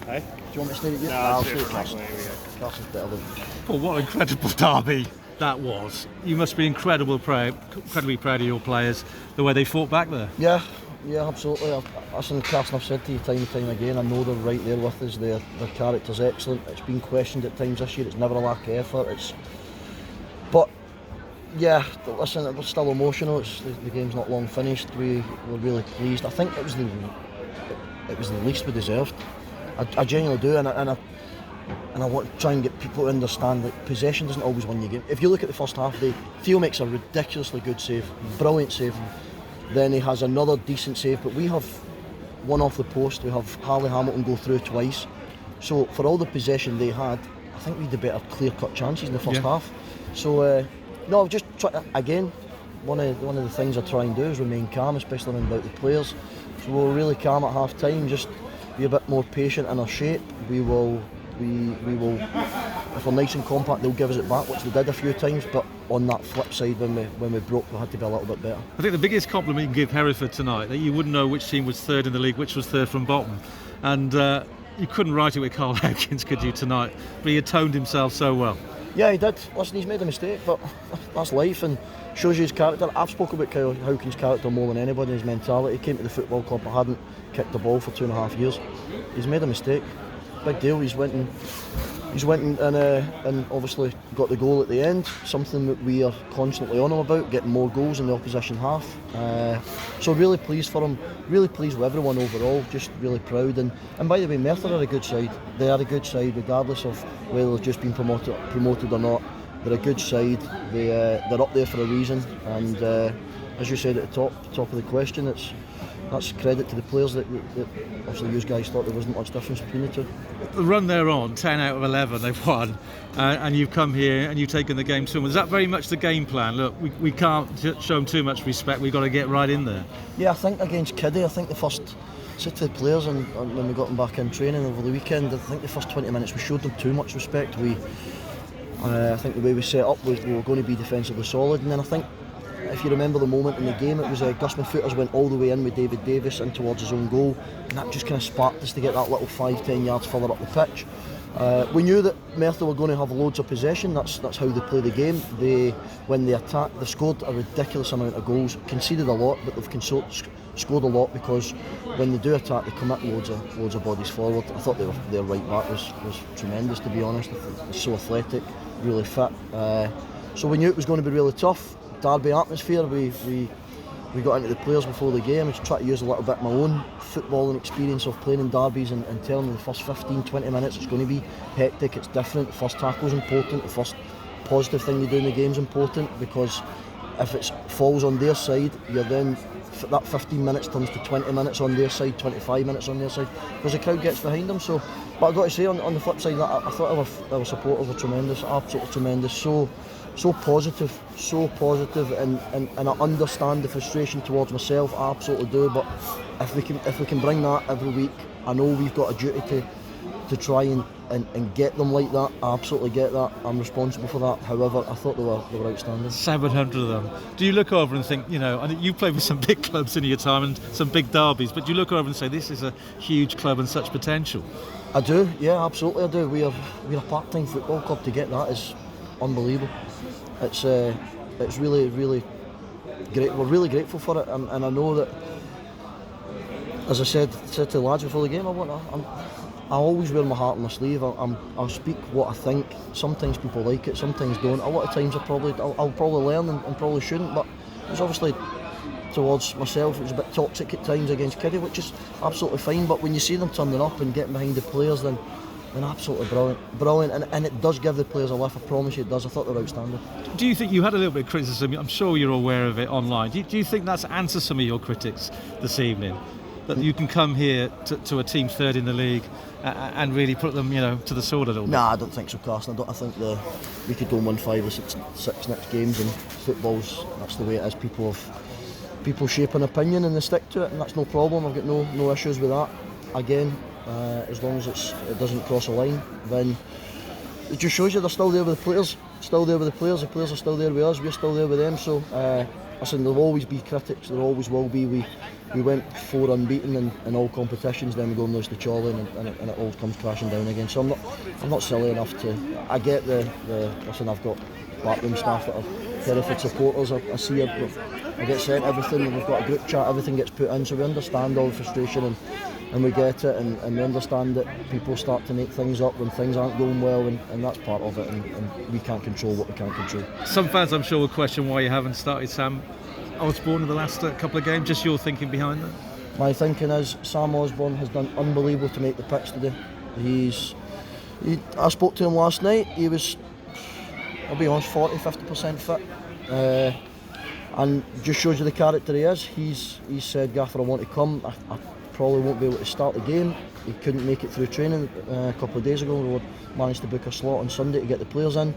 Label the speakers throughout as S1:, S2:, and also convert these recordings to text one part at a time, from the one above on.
S1: Hey?
S2: Do you want me to stay at you?
S1: No,
S2: I'll
S1: it's
S2: stay at
S1: different.
S2: Caddis. Caddis is better than...
S3: Paul, what an incredible derby that was. You must be incredibly proud of your players, the way they fought back there.
S2: Yeah, absolutely. Listen, Carson, I've said to you time and time again, I know they're right there with us. Their character's excellent. It's been questioned at times this year. It's never a lack of effort. But yeah, listen, it was still emotional. The game's not long finished. We were really pleased. I think it was the least we deserved. I genuinely do, and I want to try and get people to understand that possession doesn't always win your game. If you look at the first half, Theo makes a ridiculously good save, brilliant save. Then he has another decent save, but we have one off the post. We have Harley Hamilton go through twice. So for all the possession they had, I think we had the better clear-cut chances in the first half. So no, just try again. One of the things I try and do is remain calm, especially when about the players. So we're really calm at half time. Just be a bit more patient in our shape. We will. If we're nice and compact, they'll give us it back, which they did a few times. But on that flip side, when we broke, we had to be a little bit better.
S3: I think the biggest compliment you can give Hereford tonight, that you wouldn't know which team was third in the league, which was third from bottom, and you couldn't write it with Carl Hawkins, could you, tonight? But he atoned himself so well.
S2: Yeah, he did. Listen, he's made a mistake, but that's life and shows you his character. I've spoken about Kyle Hawkins' character more than anybody, his mentality. He came to the football club, I hadn't kicked the ball for 2.5 years. He's made a mistake. Big deal. He's went and obviously got the goal at the end. Something that we are constantly on him about, getting more goals in the opposition half. So really pleased for him. Really pleased with everyone overall. Just really proud. And by the way, Merthyr are a good side. They are a good side, regardless of whether they've just been promoted or not. They're a good side. They're up there for a reason. And as you said at the top of the question, that's credit to the players that obviously you guys thought there wasn't much difference between the two.
S3: The run they're on, 10 out of 11 they've won, and you've come here and you've taken the game to them. Is that very much the game plan? Look, we can't show them too much respect, we've got to get right in there. Yeah,
S2: I think against Caddis, I think the first, said to the players and when we got them back in training over the weekend, I think the first 20 minutes we showed them too much respect. I think the way we set up was we were going to be defensively solid, and then I think, if you remember the moment in the game, it was Gus Footers went all the way in with David Davis in towards his own goal, and that just kind of sparked us to get that little 5-10 yards further up the pitch. We knew that Merthyr were going to have loads of possession. That's how they play the game. When they attack, they've scored a ridiculous amount of goals, conceded a lot, but they've scored a lot because when they do attack, they commit loads of bodies forward. I thought their right back was tremendous, to be honest. They're so athletic, really fit. So we knew it was going to be really tough. Derby atmosphere, we got into the players before the game and tried to use a little bit of my own footballing experience of playing in derbies and telling them the first 15-20 minutes it's going to be hectic, it's different, the first tackle's important, the first positive thing you do in the game's important, because if it falls on their side, you're then, that 15 minutes turns to 20 minutes on their side, 25 minutes on their side, because the crowd gets behind them. So, but I've got to say, on the flip side, I thought our supporters were tremendous, absolutely tremendous, so positive, and I understand the frustration towards myself, I absolutely do, but if we can bring that every week, I know we've got a duty to try and get them like that. I absolutely get that, I'm responsible for that. However, I thought they were outstanding.
S3: 700 of them. Do you look over and think, and you played with some big clubs in your time and some big derbies, but do you look over and say this is a huge club and such potential?
S2: I do, yeah, absolutely I do. We're a part-time football club. To get that is unbelievable. It's really, really great. We're really grateful for it, and I know that, as I said to the lads before the game, I always wear my heart on my sleeve. I'll speak what I think. Sometimes people like it, sometimes don't. A lot of times I'll probably learn and probably shouldn't, but it was obviously towards myself, it was a bit toxic at times against Caddis, which is absolutely fine, but when you see them turning up and getting behind the players, then absolutely brilliant, and it does give the players a lift. I promise you it does. I thought they were outstanding.
S3: Do you think you had a little bit of criticism? I'm sure you're aware of it online. Do you think that's answered some of your critics this evening? That you can come here to a team third in the league and really put them, to the sword a little bit?
S2: Nah, I don't think so, Carson. I think we could go and win 5 or 6 next games, and football's, that's the way it is. People shape an opinion and they stick to it, and that's no problem. I've got no issues with that. Again, as long as it doesn't cross a line, then it just shows you they're still there with the players. The players are still there with us, we're still there with them. So listen, there'll always be critics, there always will be. We went 4 unbeaten in all competitions, then we go and lose to Chorley, and it all comes crashing down again. So I'm not silly enough to. I get the listen, I've got backroom staff that are Hereford supporters. I see it. I get sent everything, and we've got a group chat. Everything gets put in, so we understand all the frustration and we get it, and we understand that people start to make things up when things aren't going well, and that's part of it, and we can't control what we can't control.
S3: Some fans, I'm sure, will question why you haven't started Sam Osborne in the last couple of games. Just your thinking behind that?
S2: My thinking is Sam Osborne has done unbelievable to make the pitch today. I spoke to him last night. He was, I'll be honest, 40-50% fit, and just shows you the character he is. He said, Gaffer, I want to come. I probably won't be able to start the game. He couldn't make it through training a couple of days ago. We managed to book a slot on Sunday to get the players in.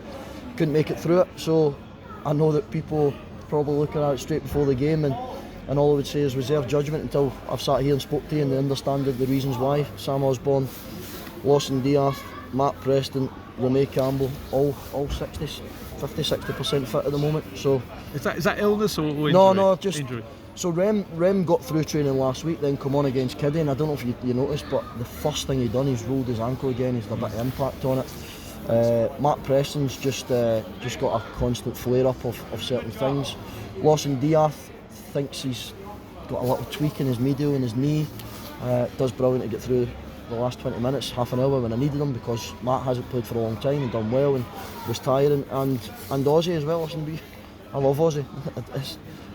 S2: Couldn't make it through it. So I know that people probably looking at it straight before the game, and all I would say is reserve judgment until I've sat here and spoke to you and they understand the reasons why. Sam Osborne, Lawson Diath, Matt Preston, Romay Campbell, all 50-60% fit at the moment. So
S3: is that illness or injury?
S2: No, just
S3: injury.
S2: So Rem got through training last week, then come on against Caddis, and I don't know if you noticed, but the first thing he done, he's rolled his ankle again. He's had a bit of impact on it. Matt Preston's just got a constant flare up of certain things. Lawson Diath thinks he's got a little tweak in his medial in his knee. Does brilliant to get through the last 20 minutes, half an hour when I needed him, because Matt hasn't played for a long time and done well and was tiring, and Ozzy as well. Listen, I love Ozzy.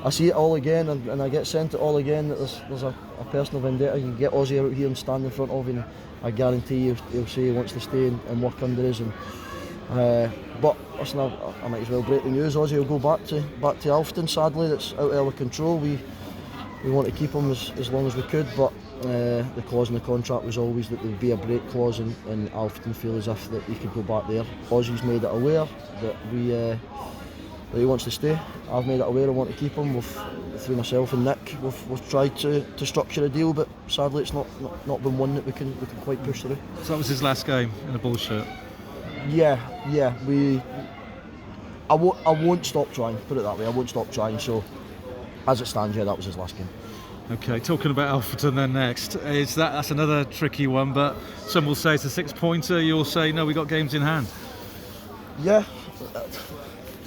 S2: I see it all again, and I get sent it all again, that there's a personal vendetta. You can get Ozzy out here and stand in front of him, and I guarantee he'll say he wants to stay and work under us. But listen, I might as well break the news. Ozzy will go back to Alfton. Sadly, that's out of our control. We want to keep him as long as we could, but the clause in the contract was always that there would be a break clause, and Alfton feel as if that he could go back there. Ozzy's made it aware that that he wants to stay. I've made it aware I want to keep him. Through myself and Nick, we've tried to structure a deal, but sadly it's not been one that we can quite push through.
S3: So that was his last game in a Bulls shirt?
S2: Yeah. I won't stop trying, put it that way. I won't stop trying. So as it stands, that was his last game.
S3: Okay, talking about Alfreton then next, that's another tricky one, but some will say it's a 6-pointer, you'll say no, we got games in hand.
S2: Yeah,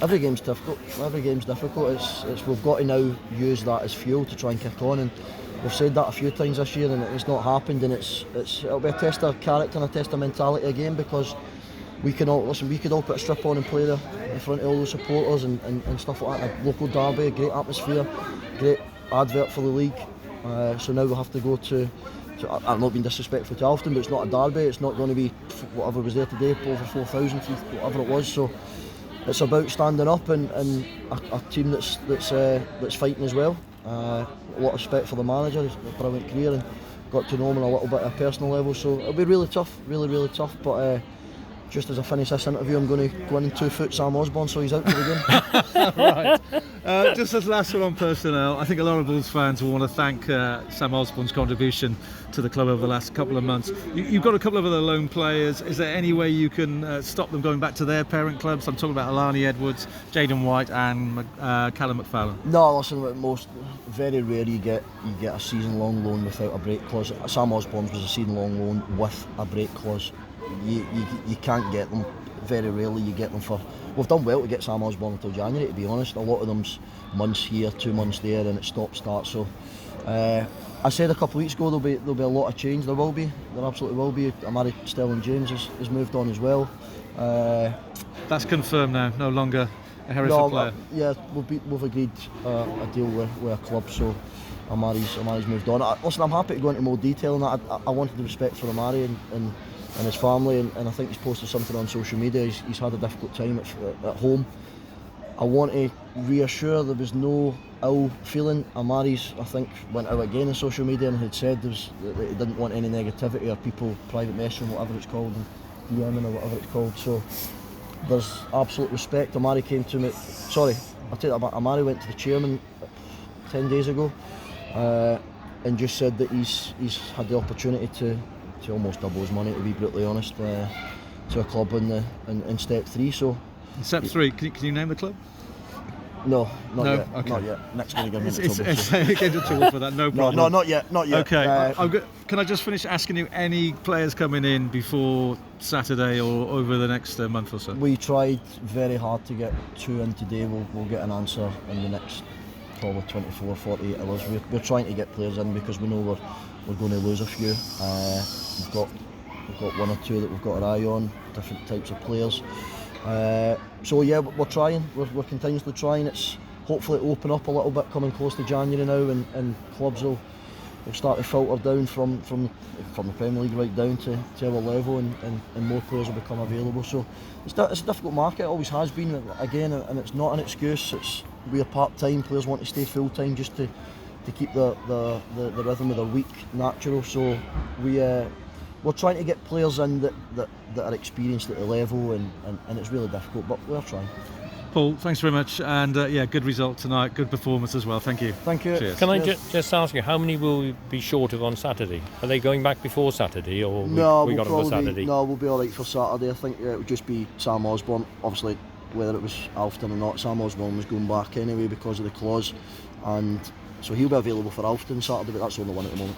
S2: every game's difficult. It's we've got to now use that as fuel to try and kick on, and we've said that a few times this year, and it's not happened, and it'll be a test of character and a test of mentality again, because we could all put a strip on and play there in front of all the supporters and stuff like that. A local derby, great atmosphere, great advert for the league. So now we'll have to go to I'm not being disrespectful to Alfton, but it's not a derby. It's not going to be whatever was there today, over 4,000, whatever it was. So it's about standing up and a team that's fighting as well. A lot of respect for the manager. He's got a brilliant career, and got to know him on a little bit at a personal level. So it'll be really tough, really tough. But just as I finish this interview, I'm going to go in and 2-foot Sam Osborne, so he's out for the game.
S3: Right. Just as last one on personnel, I think a lot of Bulls fans will want to thank Sam Osborne's contribution to the club over the last couple of months. You've got a couple of other loan players. Is there any way you can stop them going back to their parent clubs? I'm talking about Alani Edwards, Jaden White and Callum McFarlane.
S2: No, listen, very rare you get a season-long loan without a break clause. Sam Osborne's was a season-long loan with a break clause. You can't get them. Very rarely you get them for. We've done well to get Sam Osborne until January, to be honest. A lot of them's months here, 2 months there, and it stop-start. So I said a couple of weeks ago there'll be a lot of change. There absolutely will be. Amari Sterling James has moved on as well.
S3: That's confirmed now. No longer a Hereford player.
S2: Yeah, we've agreed a deal with a club. So Amari's moved on. Listen, I'm happy to go into more detail on that. I wanted the respect for Amari and his family, and I think he's posted something on social media. He's had a difficult time at home. I want to reassure there was no ill feeling. Amari's, I think, went out again on social media and had said that he didn't want any negativity or people private messaging, whatever it's called, and DMing or whatever it's called. So there's absolute respect. Amari came to me. Sorry, I'll take that back. Amari went to the chairman 10 days ago and just said that he's had the opportunity to almost double his money, to be brutally honest, to a club in step 3. So
S3: in step 3, can you name the club?
S2: No, not
S3: No?
S2: yet.
S3: Okay.
S2: Not yet. Nick's going to give me
S3: It's
S2: trouble.
S3: get into trouble for that. No
S2: No,
S3: problem.
S2: no, not yet. Not yet.
S3: Okay, can I just finish asking you any players coming in before Saturday or over the next month or so?
S2: We tried very hard to get 2 in today. We'll get an answer in the next probably 24, 48 hours. We're trying to get players in because we know we're going to lose a few. We've got 1 or 2 that we've got our eye on, different types of players. So yeah, we're trying. We're continuously trying. It's hopefully it'll open up a little bit coming close to January now, and clubs will start to filter down from the Premier League right down to our level, and more players will become available. So it's a difficult market. It always has been. Again, and it's not an excuse. We're part-time. Players want to stay full-time just to keep the rhythm of their week natural. So we're trying to get players in that are experienced at the level, and it's really difficult, but we're trying.
S3: Paul, thanks very much, and good result tonight, good performance as well. Thank you.
S2: Thank you.
S3: Cheers.
S1: Can I just ask you, how many will we be short of on Saturday? Are they going back before Saturday, or we got them for Saturday?
S2: No, we'll be all right for Saturday. I think it would just be Sam Osborne. Obviously, whether it was Alfton or not, Sam Osborne was going back anyway because of the clause, and so he'll be available for Alfton Saturday, but that's the only one at the moment.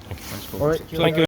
S3: Thanks, Paul.
S2: All right.
S1: Thank you.